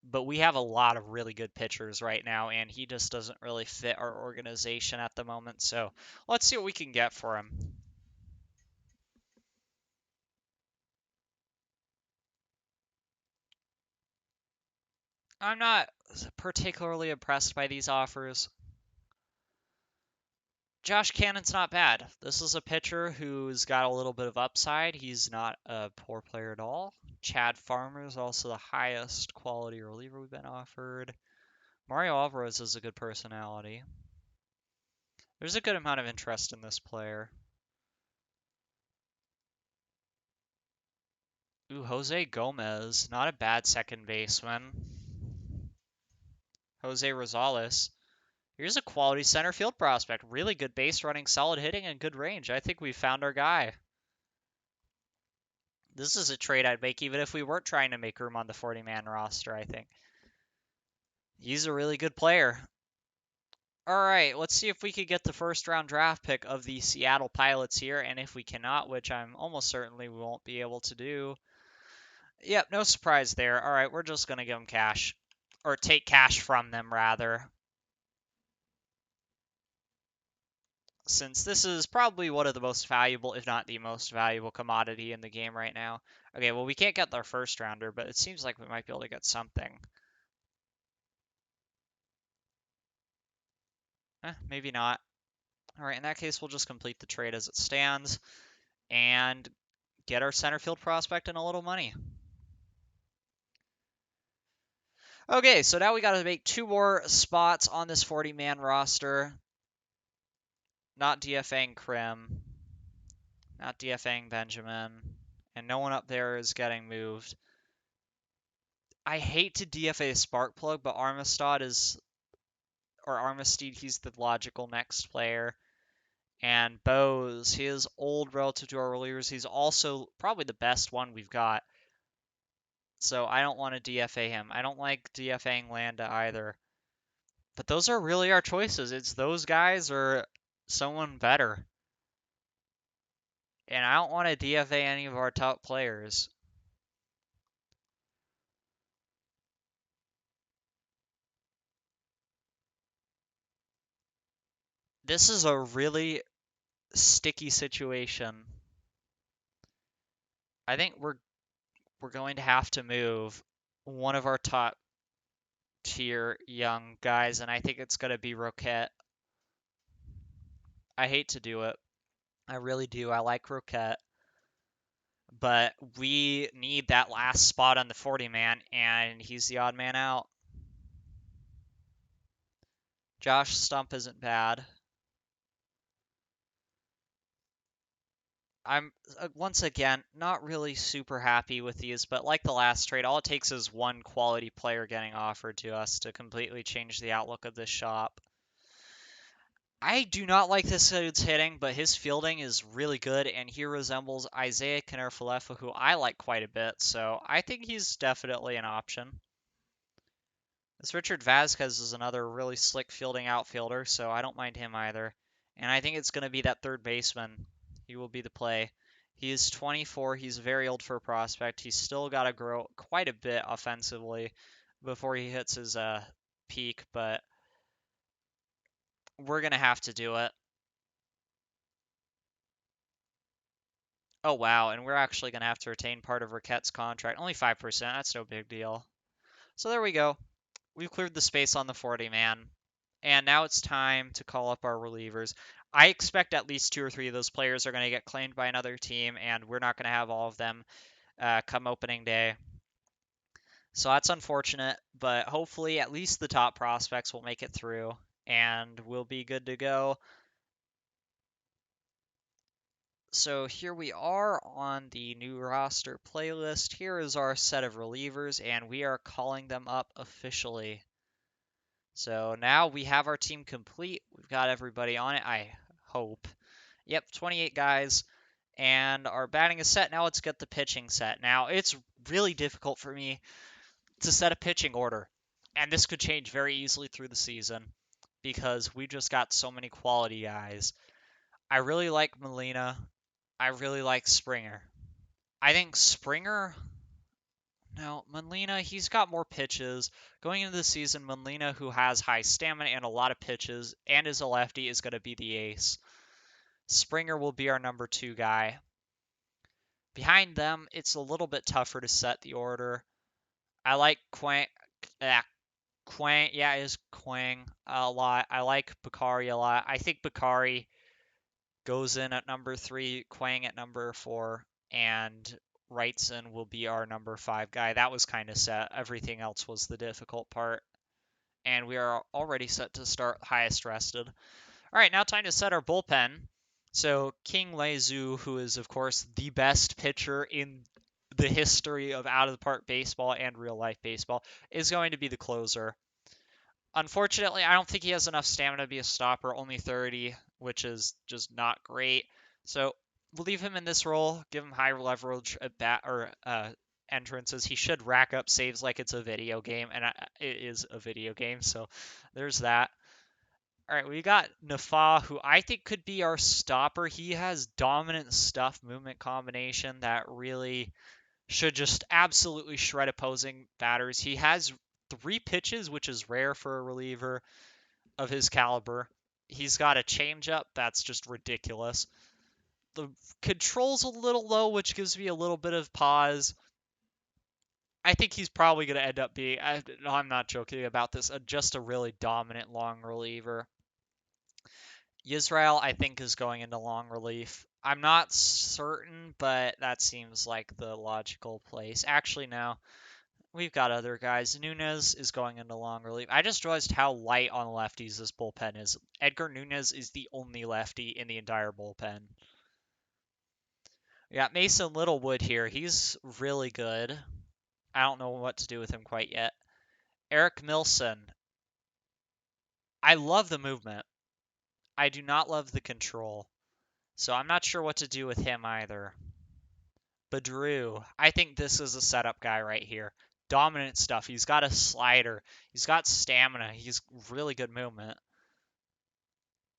but we have a lot of really good pitchers right now, and he just doesn't really fit our organization at the moment. So let's see what we can get for him. I'm not particularly impressed by these offers. Josh Cannon's not bad. This is a pitcher who's got a little bit of upside. He's not a poor player at all. Chad Farmer is also the highest quality reliever we've been offered. Mario Alvarez is a good personality. There's a good amount of interest in this player. Ooh, Jose Gomez, not a bad second baseman. Jose Rosales. Here's a quality center field prospect. Really good base running, solid hitting, and good range. I think we found our guy. This is a trade I'd make even if we weren't trying to make room on the 40-man roster, I think. He's a really good player. All right, let's see if we could get the first round draft pick of the Seattle Pilots here, and if we cannot, which I'm almost certainly we won't be able to do. Yep, no surprise there. All right, we're just going to give them cash, or take cash from them, rather. Since this is probably one of the most valuable, if not the most valuable commodity in the game right now. Okay, well, we can't get their first rounder, but it seems like we might be able to get something. Maybe not. All right, in that case, we'll just complete the trade as it stands and get our center field prospect and a little money. Okay, so now we got to make 2 more spots on this 40-man roster. Not DFAing Krim. Not DFAing Benjamin. And no one up there is getting moved. I hate to DFA Sparkplug, but Armistead, he's the logical next player. And Bose, he is old relative to our relievers. He's also probably the best one we've got. So I don't want to DFA him. I don't like DFAing Landa either. But those are really our choices. It's those guys or someone better. And I don't want to DFA any of our top players. This is a really sticky situation. I think we're going to have to move one of our top tier young guys, and I think it's going to be Roquette. I hate to do it. I really do. I like Roquette. But we need that last spot on the 40-man, and he's the odd man out. Josh Stump isn't bad. I'm, once again, not really super happy with these, but like the last trade, all it takes is one quality player getting offered to us to completely change the outlook of this shop. I do not like this dude's hitting, but his fielding is really good, and he resembles Isaiah Kiner-Falefa, who I like quite a bit, so I think he's definitely an option. This Richard Vasquez is another really slick fielding outfielder, so I don't mind him either. And I think it's going to be that third baseman. He will be the play. He is 24. He's very old for a prospect. He's still got to grow quite a bit offensively before he hits his peak, but we're going to have to do it. Oh, wow, and we're actually going to have to retain part of Riquette's contract. Only 5%. That's no big deal. So there we go. We've cleared the space on the 40 man. And now it's time to call up our relievers. I expect at least 2 or 3 of those players are going to get claimed by another team, and we're not going to have all of them come opening day. So that's unfortunate, but hopefully at least the top prospects will make it through, and we'll be good to go. So here we are on the new roster playlist. Here is our set of relievers, and we are calling them up officially. So now we have our team complete. We've got everybody on it, I hope. Yep, 28 guys. And our batting is set. Now let's get the pitching set. Now, it's really difficult for me to set a pitching order. And this could change very easily through the season because we just got so many quality guys. I really like Molina. I really like Springer. I think Springer. No, Molina, he's got more pitches. Going into the season, Molina, who has high stamina and a lot of pitches and is a lefty, is going to be the ace. Springer will be our number 2 guy. Behind them, it's a little bit tougher to set the order. I like Quang. Quang, yeah, it is Quang a lot. I like Bakari a lot. I think Bakari goes in at number 3, Quang at number 4, and Wrightson will be our number 5 guy. That was kind of set. Everything else was the difficult part. And we are already set to start highest rested. All right, now time to set our bullpen. So King Lezu, who is, of course, the best pitcher in the history of out-of-the-park baseball and real-life baseball, is going to be the closer. Unfortunately, I don't think he has enough stamina to be a stopper, only 30, which is just not great. So we'll leave him in this role, give him high leverage at bat or entrances. He should rack up saves like it's a video game, and it is a video game, so there's that. All right, we got Nafa, who I think could be our stopper. He has dominant stuff movement combination that really should just absolutely shred opposing batters. He has 3 pitches, which is rare for a reliever of his caliber. He's got a changeup that's just ridiculous. The control's a little low, which gives me a little bit of pause. I think he's probably going to end up being, I'm not joking about this, just a really dominant long reliever. Yisrael, I think, is going into long relief. I'm not certain, but that seems like the logical place. Actually, no. We've got other guys. Nunez is going into long relief. I just realized how light on lefties this bullpen is. Edgar Nunez is the only lefty in the entire bullpen. We got Mason Littlewood here. He's really good. I don't know what to do with him quite yet. Eric Milson. I love the movement. I do not love the control. So I'm not sure what to do with him either. Badru. I think this is a setup guy right here. Dominant stuff. He's got a slider. He's got stamina. He's really good movement.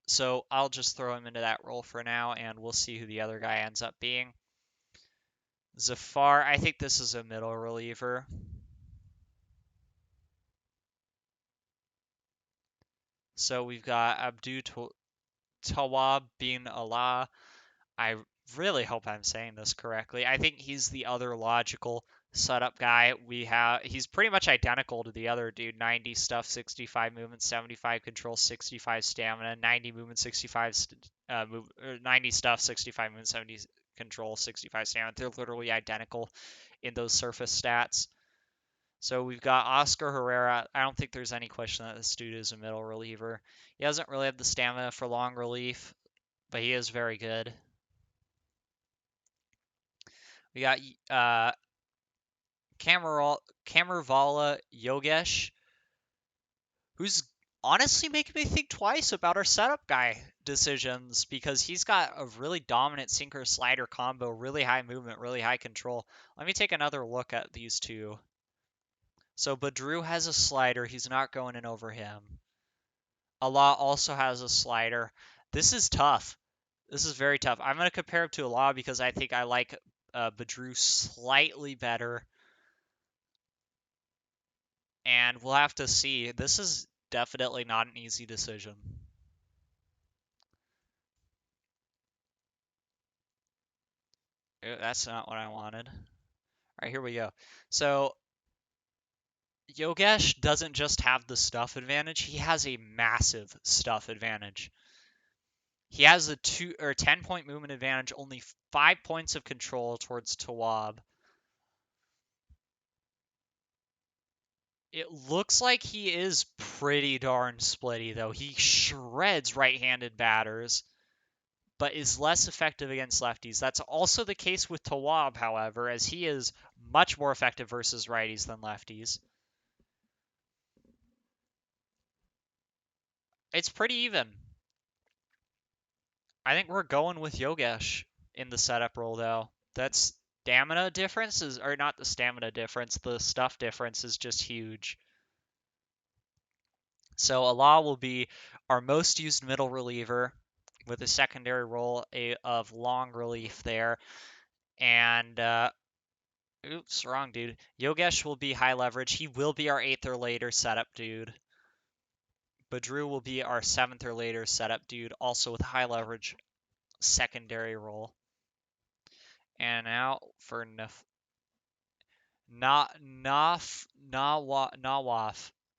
So I'll just throw him into that role for now, and we'll see who the other guy ends up being. Zafar. I think this is a middle reliever. So we've got Abdu Tawab bin Allah. I really hope I'm saying this correctly. I think he's the other logical setup guy. He's pretty much identical to the other dude. 90 stuff, 65 movement, 75 control, 65 stamina, 90 movement, 90 stuff, 65 movement, 70 control, 65 stamina. They're literally identical in those surface stats. So we've got Oscar Herrera. I don't think there's any question that this dude is a middle reliever. He doesn't really have the stamina for long relief, but he is very good. We got Kamarvala Yogesh, who's honestly making me think twice about our setup guy decisions because he's got a really dominant sinker slider combo, really high movement, really high control. Let me take another look at these two. So Badru has a slider. He's not going in over him. Allah also has a slider. This is tough. This is very tough. I'm going to compare him to Allah because I think I like Badru slightly better. And we'll have to see. This is definitely not an easy decision. That's not what I wanted. All right, here we go. So Yogesh doesn't just have the stuff advantage, he has a massive stuff advantage. He has a 10-point movement advantage, only 5 points of control towards Tawab. It looks like he is pretty darn splitty, though. He shreds right-handed batters, but is less effective against lefties. That's also the case with Tawab, however, as he is much more effective versus righties than lefties. It's pretty even. I think we're going with Yogesh in the setup role, though. That's stamina difference is, or not the stamina difference, the stuff difference is just huge. So Allah will be our most used middle reliever with a secondary role of long relief there. And, oops, wrong dude. Yogesh will be high leverage. He will be our 8th or later setup dude. Badru will be our 7th or later setup dude, also with high leverage secondary role. And now for Nawaf.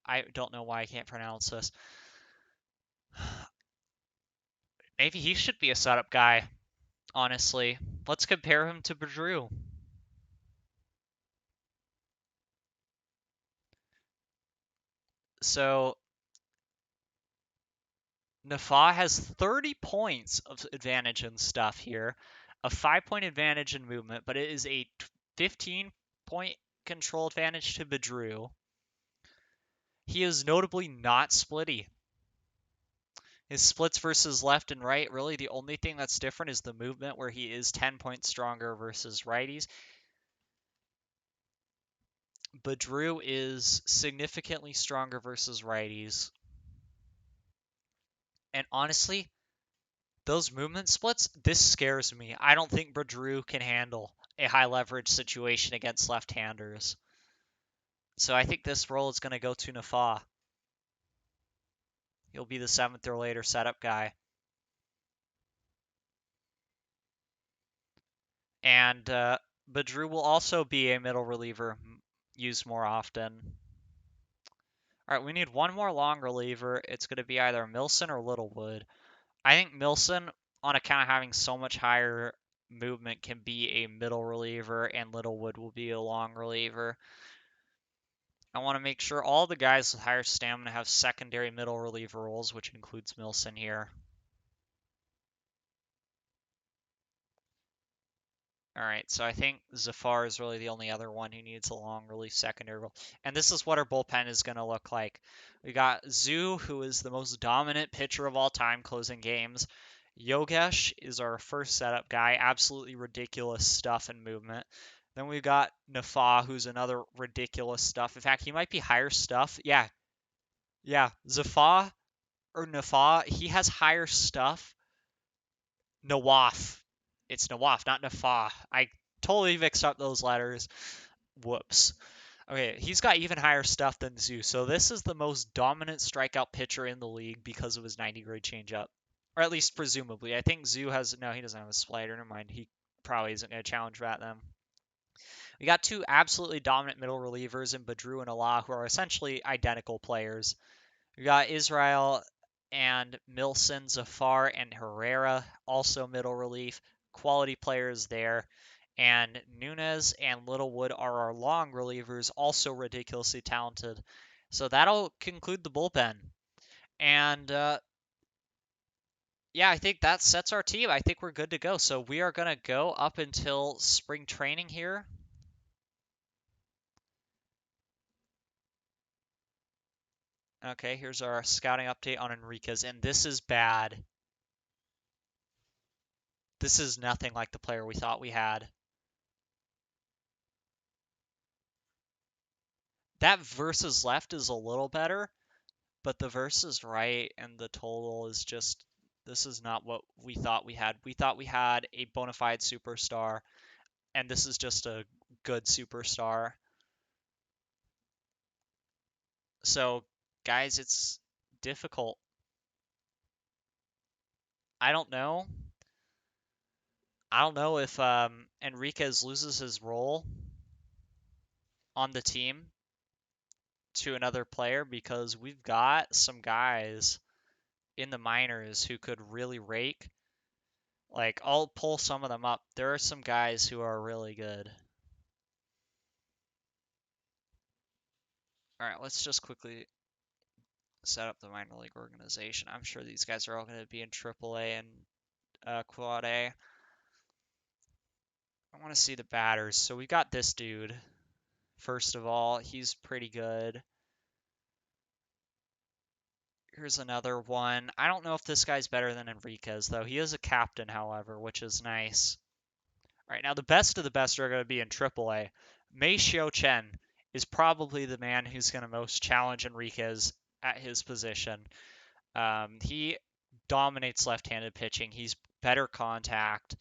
I don't know why I can't pronounce this. Maybe he should be a setup guy, honestly. Let's compare him to Badru. So Nafa has 30 points of advantage and stuff here, a 5-point advantage in movement, but it is a 15-point control advantage to Badru. He is notably not splitty. His splits versus left and right, really the only thing that's different is the movement, where he is 10 points stronger versus righties. Badru is significantly stronger versus righties. And honestly, those movement splits, this scares me. I don't think Badru can handle a high leverage situation against left-handers. So I think this role is going to go to Nafa. He'll be the 7th or later setup guy. And Badru will also be a middle reliever used more often. All right, we need one more long reliever. It's going to be either Milson or Littlewood. I think Milson, on account of having so much higher movement, can be a middle reliever, and Littlewood will be a long reliever. I want to make sure all the guys with higher stamina have secondary middle reliever roles, which includes Milson here. All right, so I think Zafar is really the only other one who needs a long relief secondary role. And this is what our bullpen is going to look like. We got Zoo, who is the most dominant pitcher of all time closing games. Yogesh is our first setup guy, absolutely ridiculous stuff and movement. Then we've got Nafa, who's another ridiculous stuff. In fact, he might be higher stuff. Yeah, Zafar or Nafa, he has higher stuff. Nawaf. It's Nawaf, not Nafa. I totally mixed up those letters. Whoops. Okay, he's got even higher stuff than Zoo. So this is the most dominant strikeout pitcher in the league because of his 90-grade changeup. Or at least presumably. I think Zoo has... No, he doesn't have a slider. Never mind. He probably isn't going to challenge that then. We got two absolutely dominant middle relievers in Badru and Allah, who are essentially identical players. We got Israel and Milson, Zafar, and Herrera, also middle relief. Quality players there. And Nunez and Littlewood are our long relievers, also ridiculously talented. So that'll conclude the bullpen. And yeah, I think that sets our team. I think we're good to go. So we are going to go up until spring training here. Okay, here's our scouting update on Enriquez, and this is bad. This is nothing like the player we thought we had. that versus left is a little better, but the versus right and the total is just, this is not what we thought we had. We thought we had a bona fide superstar, and this is just a good superstar. So, guys, it's difficult. I don't know. I don't know if Enriquez loses his role on the team to another player, because we've got some guys in the minors who could really rake. Like, I'll pull some of them up. There are some guys who are really good. All right, let's just quickly set up the minor league organization. I'm sure these guys are all going to be in AAA and Quad A. I want to see the batters. So we got this dude. First of all, he's pretty good. Here's another one. I don't know if this guy's better than Enriquez, though. He is a captain, however, which is nice. All right, now the best of the best are going to be in AAA. Mei Xiao Chen is probably the man who's going to most challenge Enriquez at his position. He dominates left-handed pitching. He's better contact,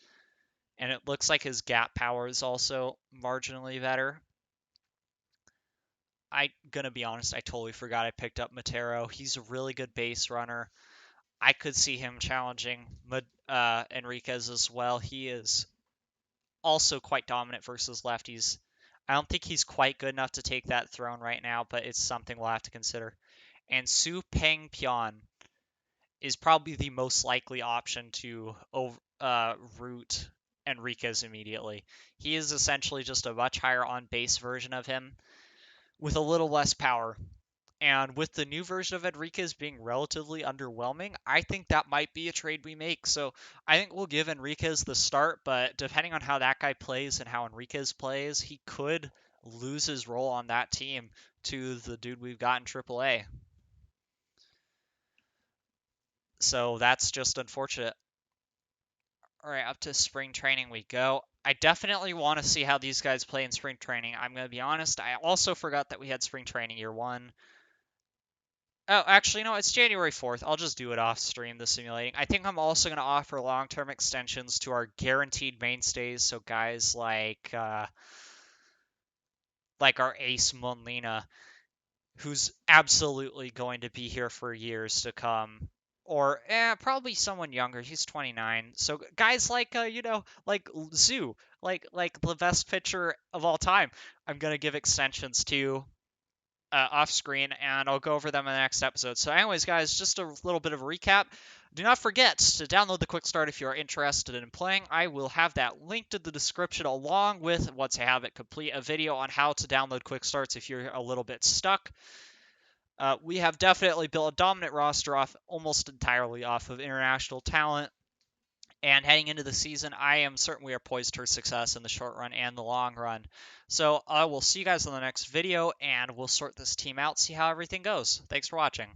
and it looks like his gap power is also marginally better. I'm going to be honest, I totally forgot I picked up Matero. He's a really good base runner. I could see him challenging Enriquez as well. He is also quite dominant versus lefties. I don't think he's quite good enough to take that throne right now, but it's something we'll have to consider. And Su Peng Pian is probably the most likely option to root Enriquez immediately. He is essentially just a much higher on base version of him with a little less power. And with the new version of Enriquez being relatively underwhelming, I think that might be a trade we make. So I think we'll give Enriquez the start, but depending on how that guy plays and how Enriquez plays, he could lose his role on that team to the dude we've got in AAA. So that's just unfortunate. All right, up to spring training we go. I definitely want to see how these guys play in spring training. I'm going to be honest, I also forgot that we had spring training year 1. Oh, actually, no, it's January 4th. I'll just do it off stream, the simulating. I think I'm also going to offer long-term extensions to our guaranteed mainstays, so guys like our ace Monlina, who's absolutely going to be here for years to come. Or probably someone younger. He's 29. So guys like like Zoo, like the best pitcher of all time, I'm gonna give extensions to off screen, and I'll go over them in the next episode. So anyways, guys, just a little bit of a recap. Do not forget to download the Quickstart if you're interested in playing. I will have that linked in the description, along with, once I have it complete, a video on how to download Quickstarts if you're a little bit stuck. We have definitely built a dominant roster off almost entirely off of international talent. And heading into the season, I am certain we are poised for success in the short run and the long run. So I will see you guys in the next video, and we'll sort this team out, see how everything goes. Thanks for watching.